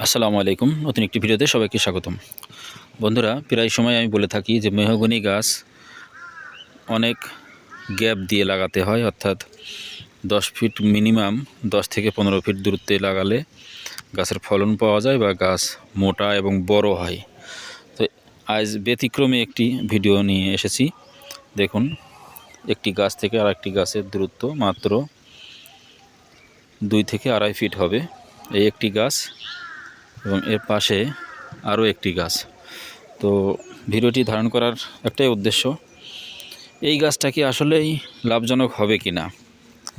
আসসালামু আলাইকুম। নতুন একটি ভিডিওতে সবাইকে স্বাগতম। বন্ধুরা, প্রায় সময় আমি বলে থাকি যে মেহগনি গাছ অনেক গ্যাপ দিয়ে লাগাতে হয়, অর্থাৎ 10 ফিট মিনিমাম 10 থেকে 15 ফিট দূরত্বে লাগালে গাছের ফলন পাওয়া যায় বা গাছ মোটা এবং বড় হয়। তো আজ ব্যতিক্রমে একটি ভিডিও নিয়ে এসেছি। দেখুন, একটি গাছ থেকে আরেকটি গাছের দূরত্ব মাত্র 2 থেকে 2.5 ফিট হবে। এই একটি গাছ এবং এর পাশে আরও একটি গাছ। তো ভিডিওটি ধারণ করার একটাই উদ্দেশ্য, এই গাছটা কি আসলেই লাভজনক হবে কি না,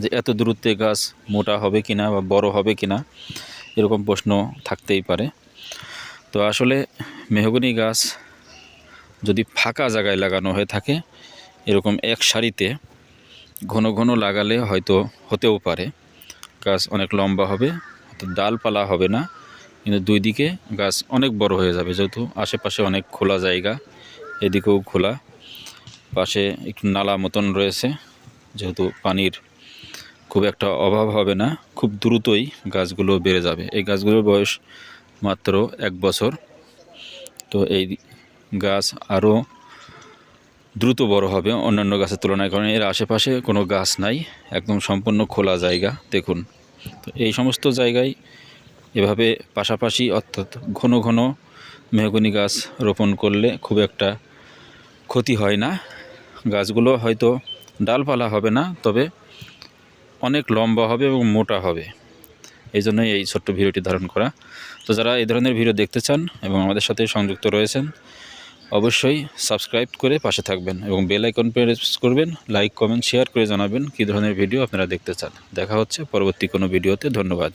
যে এত দূরত্বে গাছ মোটা হবে কি না বা বড় হবে কি না, এরকম প্রশ্ন থাকতেই পারে। তো আসলে মেহগনি গাছ যদি ফাঁকা জায়গায় লাগানো হয়ে থাকে, এরকম এক সারিতে ঘন ঘন লাগালে হয়তো হতেও পারে গাছ অনেক লম্বা হবে, ডালপালা হবে না, কিন্তু দুই দিকে গাছ অনেক বড় হয়ে যাবে, যেহেতু আশেপাশে অনেক খোলা জায়গা, এদিকেও খোলা, পাশে একটু নালা মতন রয়েছে, যেহেতু পানির খুব একটা অভাব হবে না, খুব দ্রুতই গাছগুলো বেড়ে যাবে। এই গাছগুলোর বয়স মাত্র 1 বছর। তো এই গাছ আরও দ্রুত বড় হবে অন্যান্য গাছের তুলনায়, কারণ এর আশেপাশে কোনো গাছ নাই, একদম সম্পূর্ণ খোলা জায়গা। দেখুন, তো এই সমস্ত জায়গায় এভাবে পাশাপাশি অর্থাৎ ঘন ঘন মেহগনি গাছ রোপণ করলে খুব একটা ক্ষতি হয় না। গাছগুলো হয়তো ডালপালা হবে না, তবে অনেক লম্বা হবে এবং মোটা হবে। এই জন্যই এই ছোট্ট ভিডিওটি ধারণ করা। তো যারা এই ধরনের ভিডিও দেখতে চান এবং আমাদের সাথে সংযুক্ত রয়েছেন, অবশ্যই সাবস্ক্রাইব করে পাশে থাকবেন এবং বেল আইকন প্রেস করবেন, লাইক কমেন্ট শেয়ার করে জানাবেন কী ধরনের ভিডিও আপনারা দেখতে চান। দেখা হচ্ছে পরবর্তী কোনো ভিডিওতে। ধন্যবাদ।